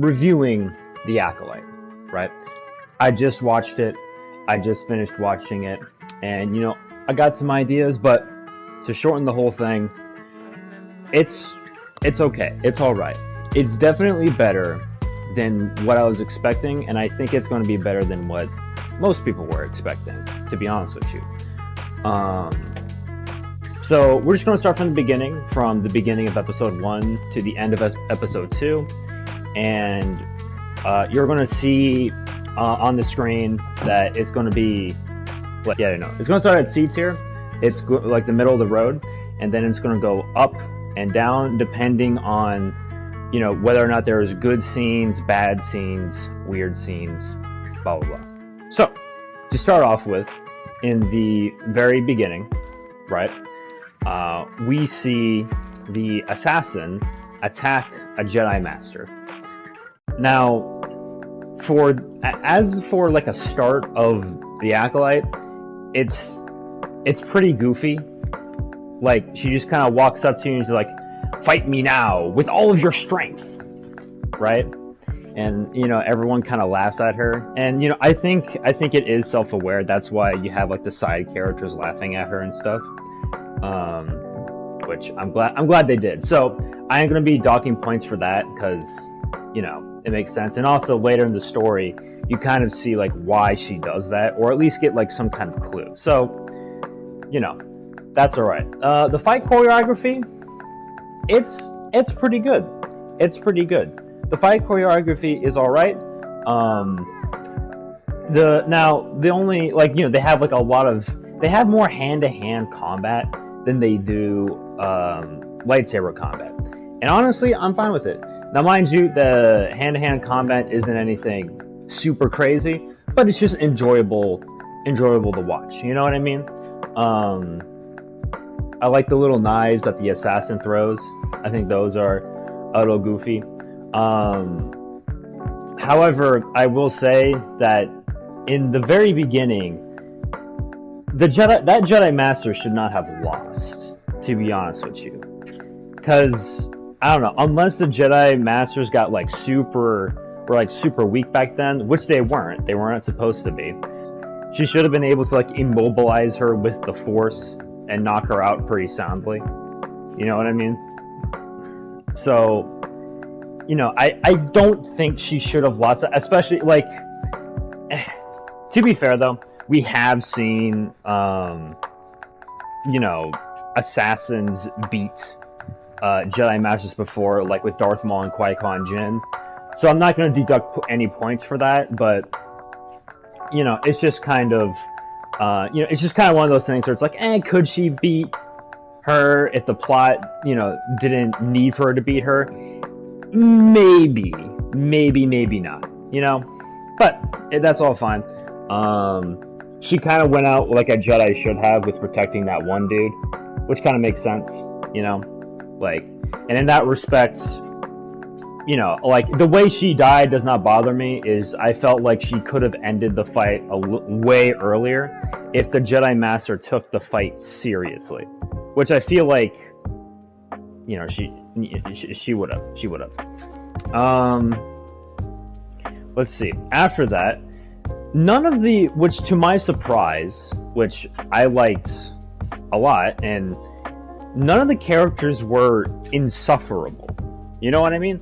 reviewing The Acolyte, right? I just watched it. I just finished watching it, and I got some ideas, but to shorten the whole thing, it's okay. It's all right. It's definitely better than what I was expecting, and I think it's going to be better than what most people were expecting, to be honest with you. So we're just going to start from the beginning of episode 1 to the end of episode 2, and you're going to see on the screen that it's going to be, it's going to start at C tier. It's like the middle of the road, and then it's going to go up and down depending on whether or not there's good scenes, bad scenes, weird scenes, blah blah blah. So to start off with, in the very beginning, right, we see the assassin attack a Jedi Master. Now, for like a start of the Acolyte, it's pretty goofy. Like, she just kind of walks up to you and is like, "Fight me now with all of your strength," right? And everyone kind of laughs at her, and I think it is self-aware. That's why you have like the side characters laughing at her and stuff, which I'm glad they did. So I am going to be docking points for that because it makes sense. And also later in the story, you kind of see like why she does that, or at least get like some kind of clue. So that's all right. The fight choreography, it's pretty good. It's pretty good. The fight choreography is all right. The only they have like they have more hand-to-hand combat than they do lightsaber combat, and honestly, I'm fine with it. Now, mind you, the hand-to-hand combat isn't anything super crazy, but it's just enjoyable to watch. You know what I mean? I like the little knives that the assassin throws. I think those are a little goofy. However, I will say that in the very beginning, that Jedi Master should not have lost, to be honest with you. Because, I don't know, unless the Jedi Masters got super weak back then, which they weren't supposed to be. She should have been able to immobilize her with the Force and knock her out pretty soundly. You know what I mean? So, I don't think she should have lost it, especially to be fair though, we have seen assassins beat Jedi Masters before, like with Darth Maul and Qui-Gon Jinn. So I'm not going to deduct any points for that, but it's just kind of one of those things where it's like, could she beat her if the plot, didn't need for her to beat her? Maybe not, but that's all fine. She kind of went out like a Jedi should have with protecting that one dude, which kind of makes sense, and in that respect, the way she died does not bother me. I felt like she could have ended the fight way earlier if the Jedi Master took the fight seriously, which I feel like, she would have. Let's see. After that, which to my surprise, which I liked a lot, and none of the characters were insufferable. You know what I mean?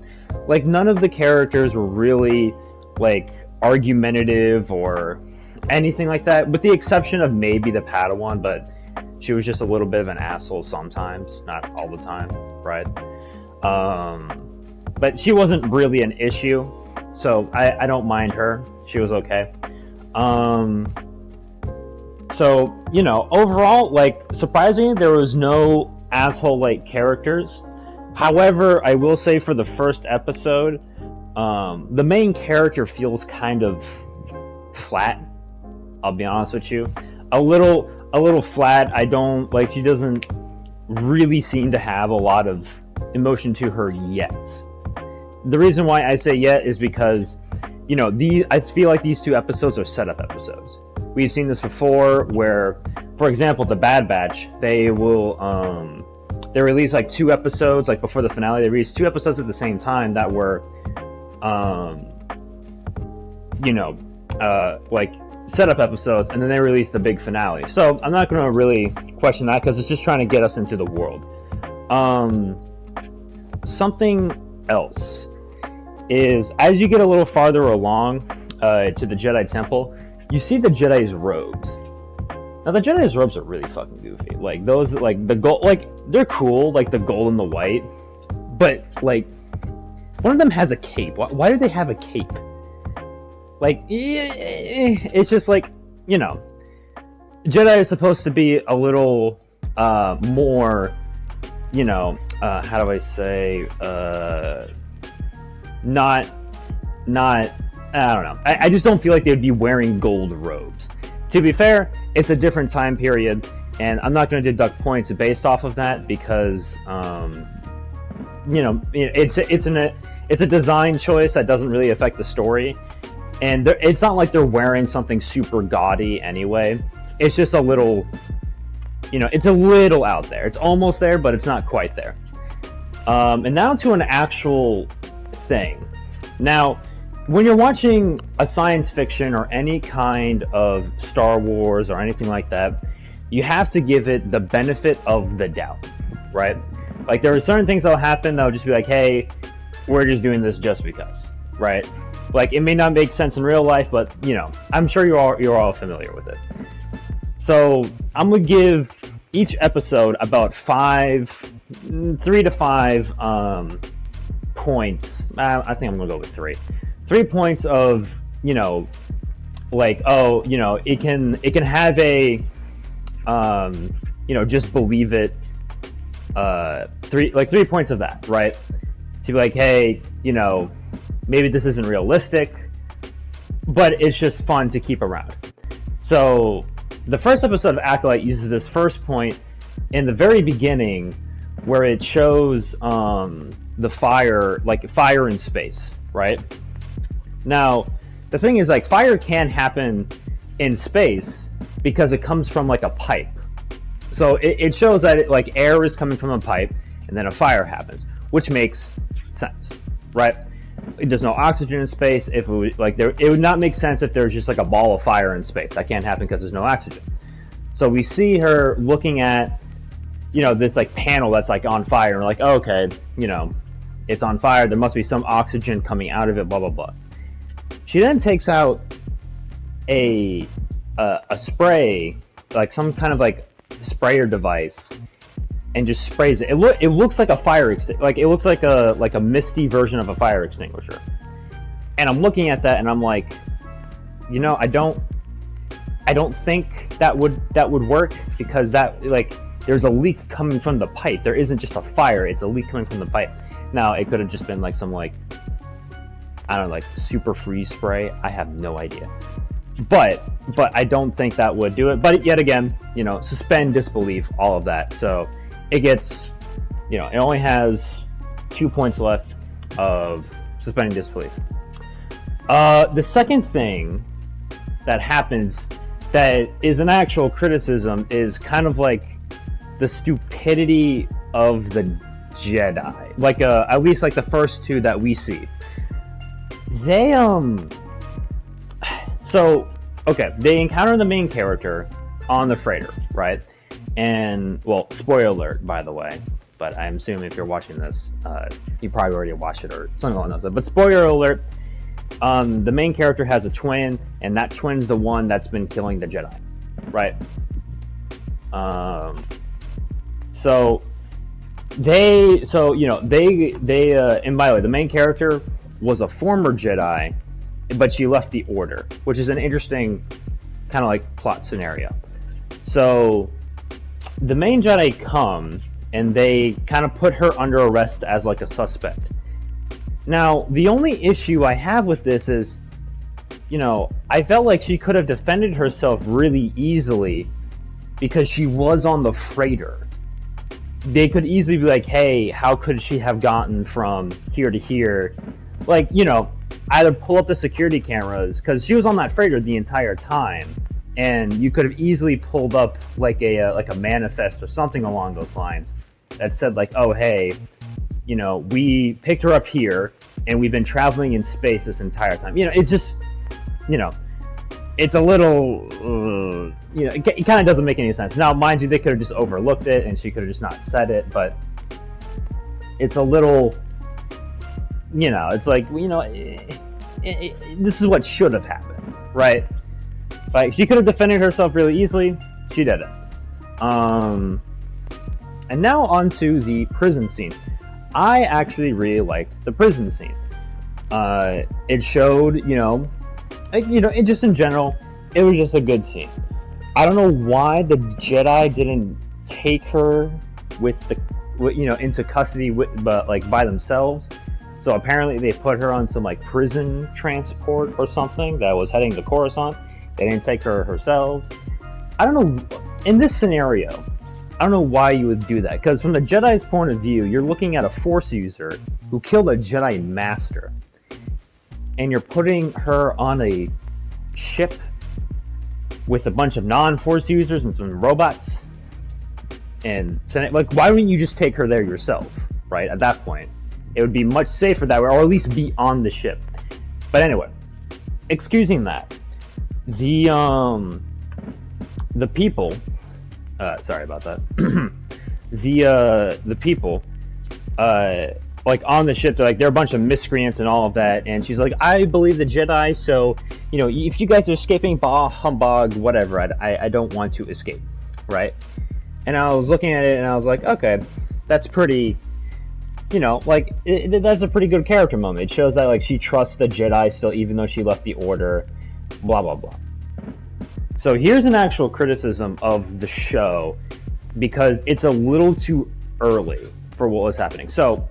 None of the characters were really, argumentative or anything like that, with the exception of maybe the Padawan, but she was just a little bit of an asshole sometimes, not all the time, right? But she wasn't really an issue, so I don't mind her. She was okay. So, overall, surprisingly, there was no asshole-like characters. However, I will say for the first episode, the main character feels kind of flat. I'll be honest with you, a little flat. She doesn't really seem to have a lot of emotion to her yet. The reason why I say yet is because, I feel like these 2 episodes are setup episodes. We've seen this before, where, for example, the Bad Batch, they will they release 2 episodes before the finale. They release 2 episodes at the same time that were like setup episodes, and then they released the big finale. So I'm not going to really question that because it's just trying to get us into the world. Something else is, as you get a little farther along to the Jedi Temple, you see the Jedi's robes. Now the Jedi's robes are really fucking goofy. Like those, like the gold, like they're cool, like the gold and the white. But like, one of them has a cape. Why do they have a cape? Like, it's just like, Jedi is supposed to be a little more, how do I say, not, I don't know. I just don't feel like they would be wearing gold robes. To be fair, it's a different time period, and I'm not going to deduct points based off of that because, it's a design choice that doesn't really affect the story, and it's not like they're wearing something super gaudy anyway. It's just a little, it's a little out there. It's almost there, but it's not quite there. And now to an actual thing. Now, when you're watching a science fiction or any kind of Star Wars or anything like that, you have to give it the benefit of the doubt, right? Like, there are certain things that'll happen that'll just be like, hey, we're just doing this just because, right? Like, it may not make sense in real life, but, I'm sure you're all familiar with it. So, I'm going to give each episode about 3 to 5 points. I think I'm going to go with 3. 3 points of, like, it can have a, just believe it, 3 points of that, right? To be like, hey, maybe this isn't realistic, but it's just fun to keep around. So the first episode of Acolyte uses this first point in the very beginning, where it shows the fire, like fire in space, right? Now, the thing is, like, fire can happen in space because it comes from like a pipe. So it shows that like air is coming from a pipe, and then a fire happens, which makes sense, right? There's no oxygen in space. If it would, like, it would not make sense if there's just like a ball of fire in space. That can't happen because there's no oxygen. So we see her looking at, this like panel that's like on fire, and we're like, oh, okay, it's on fire. There must be some oxygen coming out of it. Blah blah blah. She then takes out a spray, like some kind of like sprayer device, and just sprays it. It looks like a fire it looks like a misty version of a fire extinguisher. And I'm looking at that and I'm like, I don't think that would work, because that, like, there's a leak coming from the pipe. There isn't just a fire, it's a leak coming from the pipe. Now, it could have just been like some, like, I don't know, like super freeze spray. I have no idea. But I don't think that would do it. But yet again, suspend disbelief, all of that. So it gets, it only has 2 points left of suspending disbelief. The second thing that happens that is an actual criticism is kind of like the stupidity of the Jedi. Like, at least like the first 2 that we see. They, so, okay, they encounter the main character on the freighter, right? And, well, spoiler alert, by the way, but I'm assuming if you're watching this, you probably already watched it or something along those lines. But spoiler alert, the main character has a twin, and that twin's the one that's been killing the Jedi, right? And by the way, the main character was a former Jedi, but she left the Order, which is an interesting kind of like plot scenario. So the main Jedi come, and they kind of put her under arrest as like a suspect. Now, the only issue I have with this is, I felt like she could have defended herself really easily because she was on the freighter. They could easily be like, hey, how could she have gotten from here to here? Like, either pull up the security cameras, because she was on that freighter the entire time, and you could have easily pulled up like a manifest or something along those lines that said like, oh, hey, we picked her up here, and we've been traveling in space this entire time. It's just, it's a little, it kind of doesn't make any sense. Now, mind you, they could have just overlooked it, and she could have just not said it, but it's a little, it's like, this is what should have happened, right? Like, she could have defended herself really easily. She didn't. And now onto the prison scene. I actually really liked the prison scene. It showed, just in general, it was just a good scene. I don't know why the Jedi didn't take her into custody, but like by themselves. So apparently they put her on some like prison transport or something that was heading to Coruscant. They didn't take her herself. I don't know. In this scenario, I don't know why you would do that. Because from the Jedi's point of view, you're looking at a Force user who killed a Jedi Master. And you're putting her on a ship with a bunch of non-Force users and some robots. And like, why wouldn't you just take her there yourself, right? At that point, it would be much safer that way, or at least be on the ship. But anyway, excusing that, the people, sorry about that. the people, like on the ship, they're a bunch of miscreants and all of that. And she's like, I believe the Jedi, so if you guys are escaping, bah humbug, whatever. I don't want to escape, right? And I was looking at it and I was like, okay, that's pretty, that's a pretty good character moment. It shows that like she trusts the Jedi still, even though she left the Order, blah blah blah. So here's an actual criticism of the show, because it's a little too early for what was happening. So,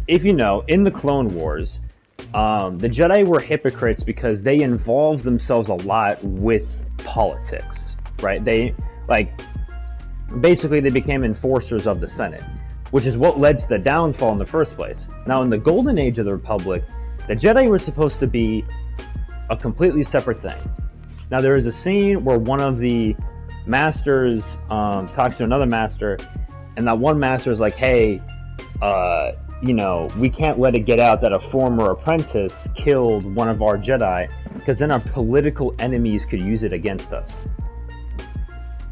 if you know, in the Clone Wars, the Jedi were hypocrites because they involved themselves a lot with politics, right? Basically they became enforcers of the Senate, which is what led to the downfall in the first place. Now, in the Golden Age of the Republic, the Jedi were supposed to be a completely separate thing. Now, there is a scene where one of the masters talks to another master, and that one master is like, hey, we can't let it get out that a former apprentice killed one of our Jedi, because then our political enemies could use it against us.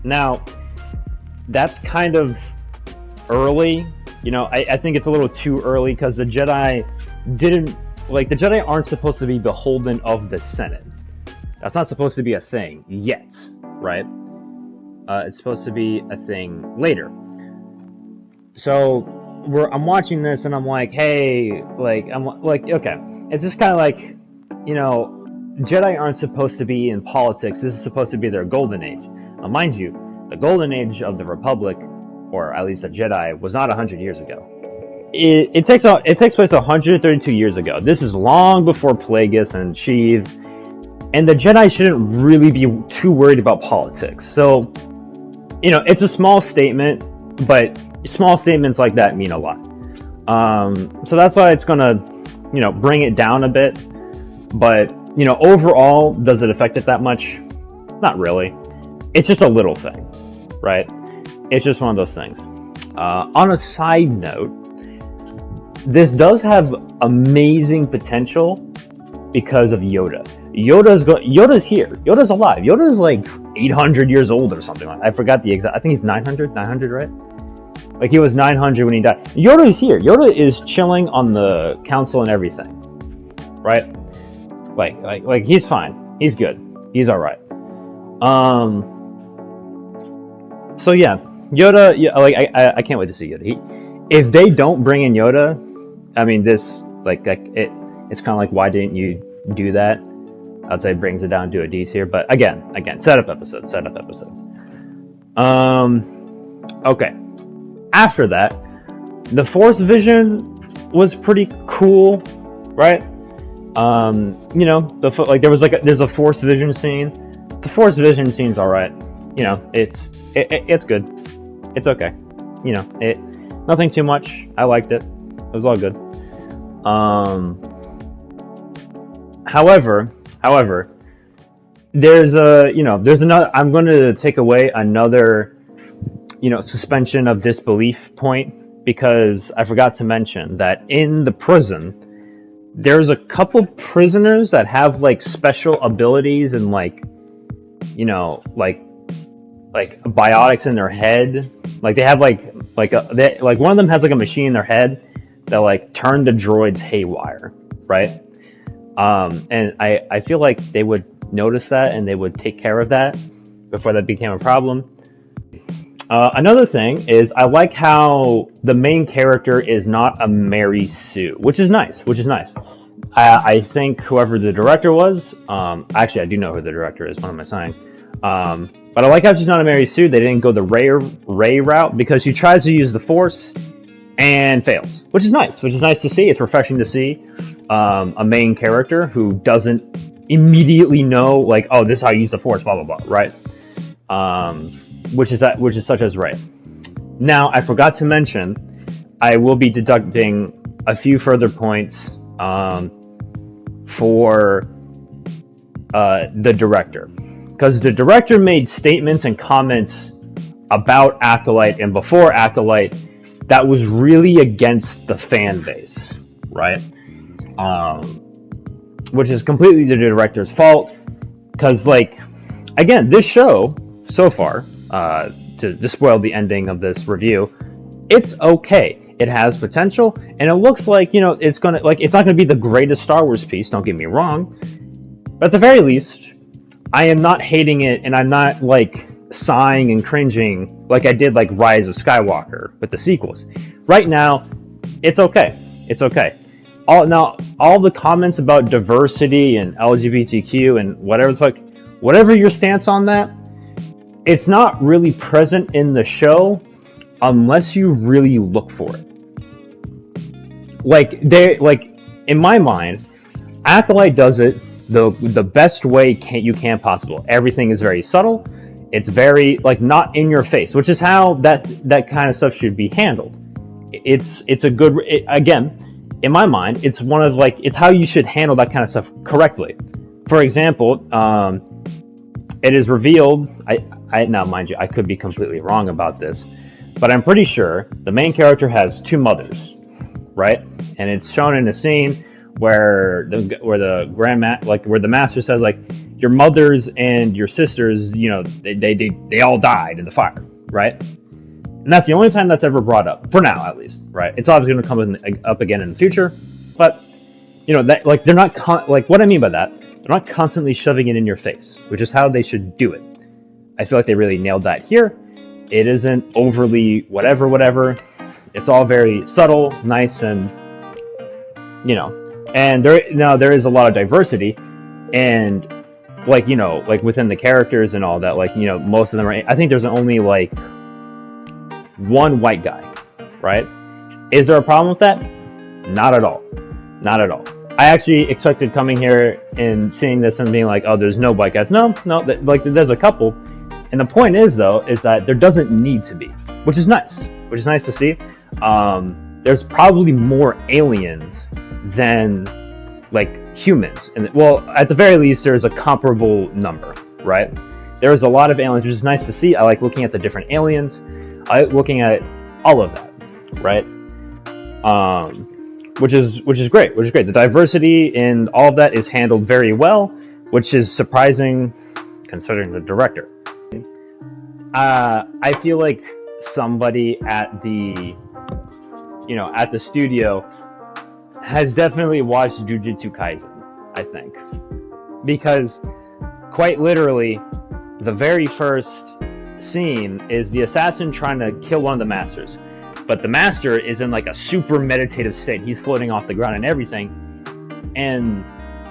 Now, that's kind of early. I think it's a little too early, because the Jedi the Jedi aren't supposed to be beholden of the Senate. That's not supposed to be a thing yet, right? It's supposed to be a thing later. So I'm watching this and I'm like, hey, okay, it's just kind of like, Jedi aren't supposed to be in politics. This is supposed to be their golden age. Now, mind you, the golden age of the Republic, or at least the Jedi, was not 100 years ago. It takes place 132 years ago. This is long before Plagueis and Sheev, and the Jedi shouldn't really be too worried about politics. So, it's a small statement, but small statements like that mean a lot. So that's why it's gonna, bring it down a bit. But, overall, does it affect it that much? Not really. It's just a little thing, right? It's just one of those things. On a side note, this does have amazing potential because of Yoda. Yoda's here. Yoda's alive. Yoda's like 800 years old or something like that. I forgot the exact. I think he's 900, right? Like, he was 900 when he died. Yoda is here. Yoda is chilling on the council and everything, right? Like he's fine. He's good. He's all right. So yeah, Yoda. Yeah, I can't wait to see Yoda. If they don't bring in Yoda, I mean, this it's kind of like, why didn't you do that? I'd say it brings it down to a D tier, but again, setup episodes. Okay. After that, the Force Vision was pretty cool, right? There's a Force Vision scene. The Force Vision scene's all right. It's good. It's okay. Nothing too much. I liked it. It was all good. However, there's another. I'm going to take away another, suspension of disbelief point because I forgot to mention that in the prison, there's a couple prisoners that have like special abilities and like, you know, like biotics in their head. Like they have like one of them has like a machine in their head that like turned the droids haywire, right? And I feel like they would notice that and they would take care of that before that became a problem. Another thing is I like how the main character is not a Mary Sue, which is nice. I think whoever the director was, actually I do know who the director is. What am I saying? But I like how she's not a Mary Sue. They didn't go the Rey route because she tries to use the Force and fails, which is nice to see. It's refreshing to see a main character who doesn't immediately know, like, oh, this is how you use the Force, blah blah blah, right? Which is such as Rey. Now, I forgot to mention, I will be deducting a few further points for the director, because the director made statements and comments about Acolyte and before Acolyte that was really against the fan base, right? Which is completely the director's fault, because, like, again, this show so far, to spoil the ending of this review, it's okay. It has potential, and it looks like, you know, it's not gonna be the greatest Star Wars piece, don't get me wrong, but at the very least, I am not hating it, and I'm not like sighing and cringing like I did like Rise of Skywalker with the sequels. Right now, it's okay. It's okay. All the comments about diversity and LGBTQ and whatever your stance on that, it's not really present in the show unless you really look for it. Like in my mind, Acolyte does it the best way you can possible. Everything is very subtle. It's very like not in your face, which is how that kind of stuff should be handled. It's a good, again, in my mind, it's it's how you should handle that kind of stuff correctly. For example, it is revealed, now mind you, I could be completely wrong about this, but I'm pretty sure the main character has two mothers, right? And it's shown in a scene where the master says, like, your mothers and your sisters, you know, they all died in the fire, right? And that's the only time that's ever brought up, for now at least, right? It's obviously going to come up again in the future, but, you know, that, like, they're not what I mean by that, they're not constantly shoving it in your face, which is how they should do it. I feel like they really nailed that here. It isn't overly whatever. It's all very subtle, nice, and, you know, and there is a lot of diversity, and, like, you know, like within the characters and all that, like, you know, most of them are, I think there's only like one white guy, right? Is there a problem with that? Not at all. I actually expected coming here and seeing this and being like, oh, there's no white guys. No, like there's a couple. And the point is, though, is that there doesn't need to be, which is nice to see. There's probably more aliens than like humans, and well, at the very least, there's a comparable number, right? There's a lot of aliens, which is nice to see. I like looking at the different aliens. I like looking at all of that, right? Which is great. The diversity and all of that is handled very well, which is surprising considering the director. I feel like somebody at the studio has definitely watched Jujutsu Kaisen, I think. Because, quite literally, the very first scene is the assassin trying to kill one of the masters. But the master is in like a super meditative state. He's floating off the ground and everything. And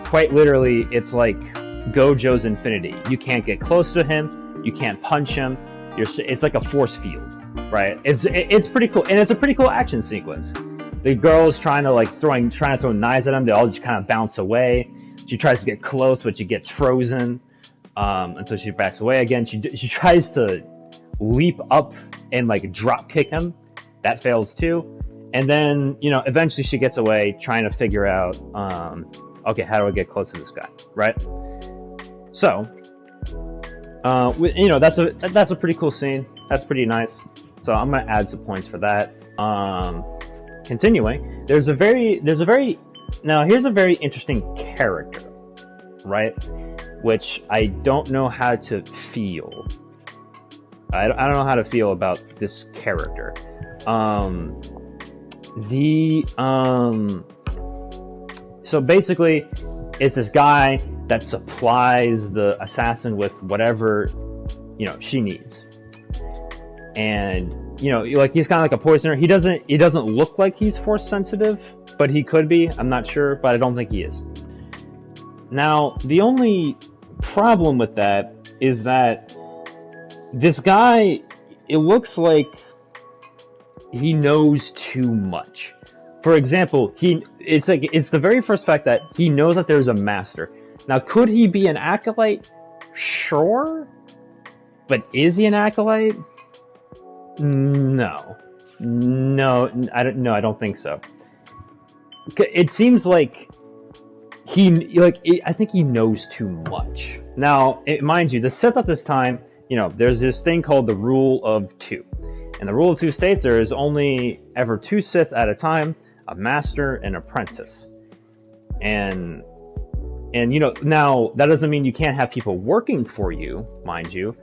quite literally, it's like Gojo's infinity. You can't get close to him. You can't punch him. It's like a force field, right? It's pretty cool. And it's a pretty cool action sequence. The girl's trying to throw knives at him. They all just kind of bounce away. She tries to get close, but she gets frozen until she backs away again. She tries to leap up and like drop kick him. That fails too. And then, you know, eventually she gets away, trying to figure out, okay, how do I get close to this guy, right? So, you know, that's a pretty cool scene. That's pretty nice. So I'm gonna add some points for that. Um, Continuing, here's a very interesting character, right? Which I don't know how to feel. I don't know how to feel about this character. So basically, it's this guy that supplies the assassin with whatever, she needs. And, like, he's kind of like a poisoner. He doesn't look like he's force sensitive, but he could be. I'm not sure, but I don't think he is. Now, the only problem with that is that this guy, it looks like he knows too much. For example, it's the very first fact that he knows that there's a master. Now, could he be an acolyte? Sure. But is he an acolyte? No, I don't think so. It seems like I think he knows too much. Now, mind you, the Sith at this time, there's this thing called the Rule of Two. And the Rule of Two states there is only ever 2 Sith at a time, a master and apprentice. And now that doesn't mean you can't have people working for you, mind you.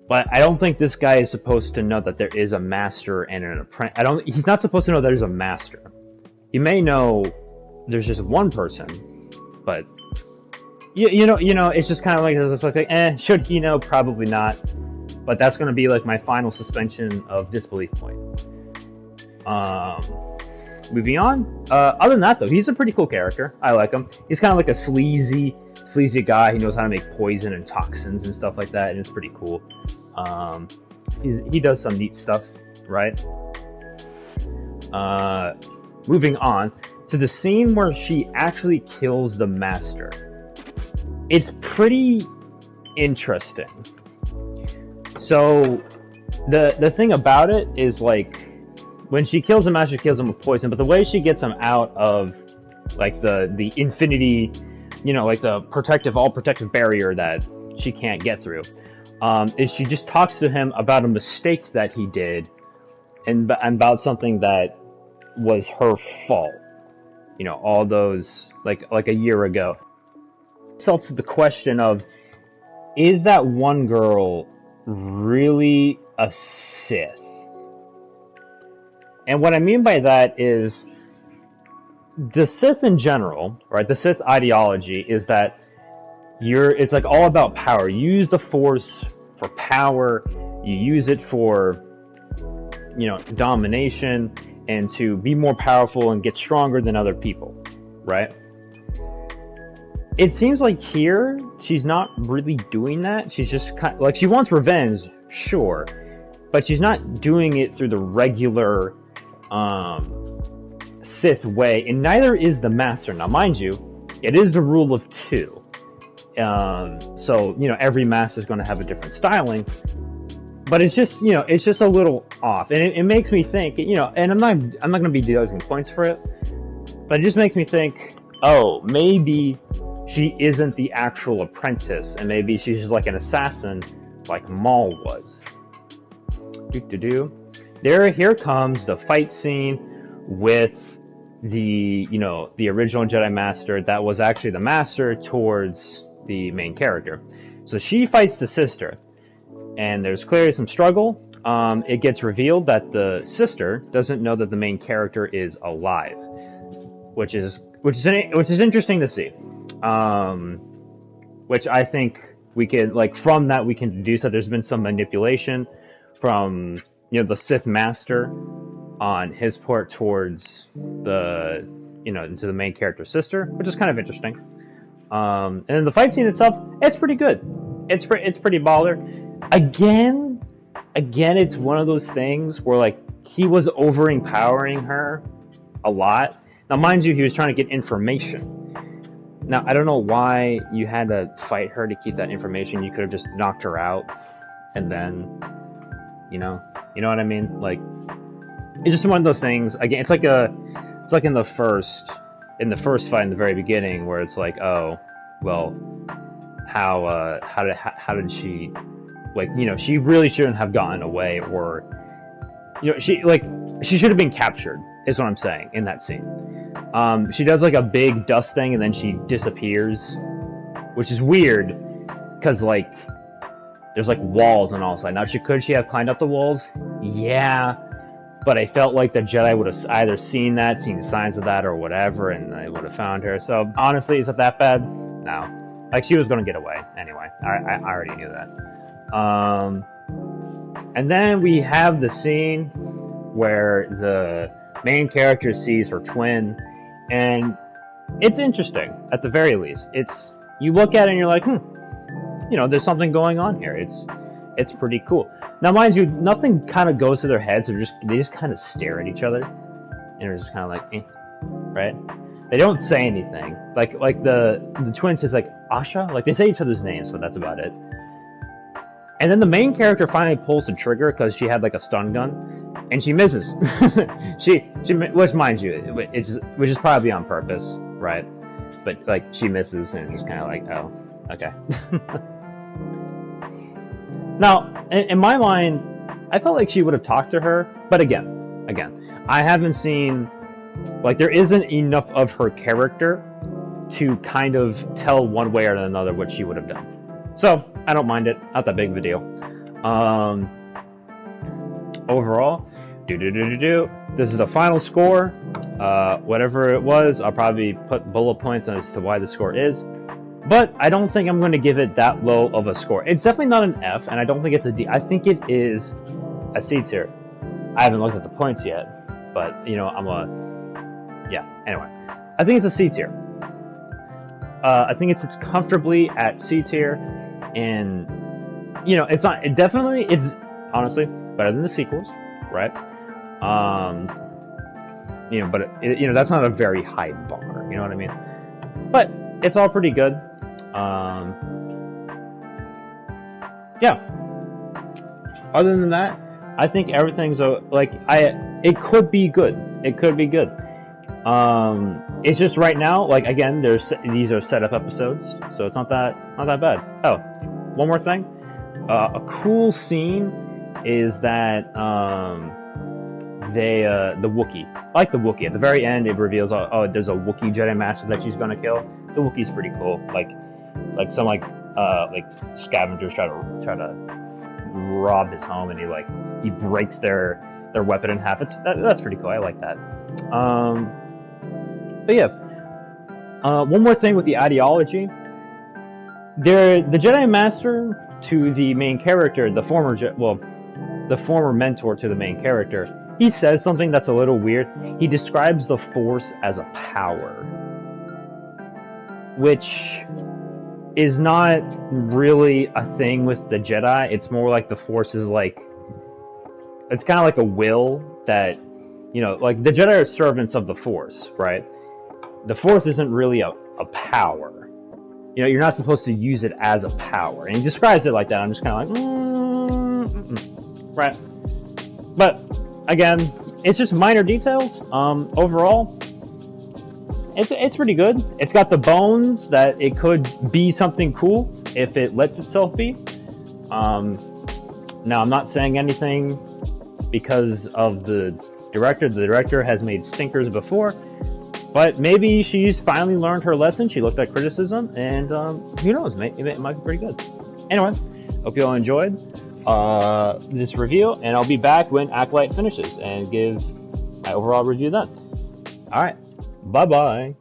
But I don't think this guy is supposed to know that there is a master and an apprentice. He's not supposed to know there's a master. He may know there's just one person, but it's just kind of like should he know? Probably not. But that's going to be like my final suspension of disbelief point. Moving on. Other than that, though, he's a pretty cool character. I like him. He's kind of like a sleazy guy. He knows how to make poison and toxins and stuff like that, and it's pretty cool. He does some neat stuff, right? Moving on to the scene where she actually kills the master. It's pretty interesting. So the thing about it is, like, when she kills the master, she kills him with poison, but the way she gets him out of, like, the infinity, like the all protective barrier that she can't get through, is she just talks to him about a mistake that he did and about something that was her fault, all those, like a year ago. So it's the question of, is that one girl really a Sith? And what I mean by that is, the Sith in general, right? The Sith ideology is that it's like all about power. You use the Force for power. You use it for, domination and to be more powerful and get stronger than other people, right? It seems like here she's not really doing that. She's just kind of, like, she wants revenge, sure, but she's not doing it through the regular Sith way, and neither is the Master. Now, mind you, it is the Rule of Two. So, every Master is going to have a different styling, but it's just, it's just a little off, and it makes me think, and I'm not going to be deducting points for it, but it just makes me think, oh, maybe she isn't the actual apprentice, and maybe she's just like an assassin, like Maul was. Here comes the fight scene with the original Jedi Master that was actually the Master towards the main character. So she fights the sister, and there's clearly some struggle. It gets revealed that the sister doesn't know that the main character is alive, which is interesting to see. Which I think we can, like, from that we can deduce that there's been some manipulation from the Sith Master on his part towards the into the main character's sister, which is kind of interesting. And then the fight scene itself, it's pretty good. It's pretty baller. Again, it's one of those things where, like, he was overempowering her a lot. Now, mind you, he was trying to get information. Now, I don't know why you had to fight her to keep that information. You could have just knocked her out, and then, you know what I mean? Like, it's just one of those things. Again, it's like in the first fight in the very beginning, where it's like, oh, well, how did she, like, she really shouldn't have gotten away, or, she, like, she should have been captured, is what I'm saying, in that scene. She does like a big dust thing and then she disappears, which is weird, because like, there's like walls on all sides. Now, could she have climbed up the walls? Yeah, but I felt like the Jedi would have either seen signs of that or whatever, and they would have found her. So honestly, is it that bad? No. Like, she was going to get away anyway. I already knew that. And then we have the scene where the main character sees her twin, and it's interesting, at the very least. You look at it and you're like, you know, there's something going on here. It's pretty cool. Now, mind you, nothing kind of goes to their heads. They just kind of stare at each other, and they're just kind of like, right? They don't say anything. Like the twin says like Asha, like they say each other's names, but that's about it. And then the main character finally pulls the trigger because she had like a stun gun, and she misses. Which, mind you, which is probably on purpose, right? But like she misses, and it's just kind of like, oh, okay. Now, in my mind, I felt like she would have talked to her, but again, I haven't seen, like, there isn't enough of her character to kind of tell one way or another what she would have done. So, I don't mind it. Not that big of a deal. Overall, this is the final score. Whatever it was, I'll probably put bullet points as to why the score is. But I don't think I'm going to give it that low of a score. It's definitely not an F, and I don't think it's a D. I think it is a C tier. I haven't looked at the points yet, but, you know, yeah, anyway. I think it's a C tier. I think it sits comfortably at C tier, and, you know, it's honestly better than the sequels, right? You know, but, you know, that's not a very high bar, you know what I mean? But it's all pretty good. Yeah. Other than that, I think everything's it could be good. It could be good. It's just right now, like, again, these are setup episodes, so it's not that bad. Oh, one more thing. A cool scene is that the Wookiee. I like the Wookiee. At the very end, it reveals, oh, there's a Wookiee Jedi Master that she's gonna kill. The Wookiee's pretty cool. Like some scavengers try to rob his home, and he breaks their weapon in half. That's pretty cool. I like that. But yeah, one more thing with the ideology. The Jedi Master to the main character, the former mentor to the main character, he says something that's a little weird. He describes the Force as a power, which is not really a thing with the Jedi. It's more like the Force is it's kind of like a will that, you know, like the Jedi are servants of the Force, right? The Force isn't really a power. You know, you're not supposed to use it as a power. And he describes it like that. I'm just kind of like, right? But again, it's just minor details. Overall, it's pretty good. It's got the bones that it could be something cool if it lets itself be. Now, I'm not saying anything because of the director. The director has made stinkers before, but maybe she's finally learned her lesson. She looked at criticism, and who knows, it might be pretty good. Anyway, hope you all enjoyed this review, and I'll be back when Acolyte finishes and give my overall review then. Alright, bye-bye.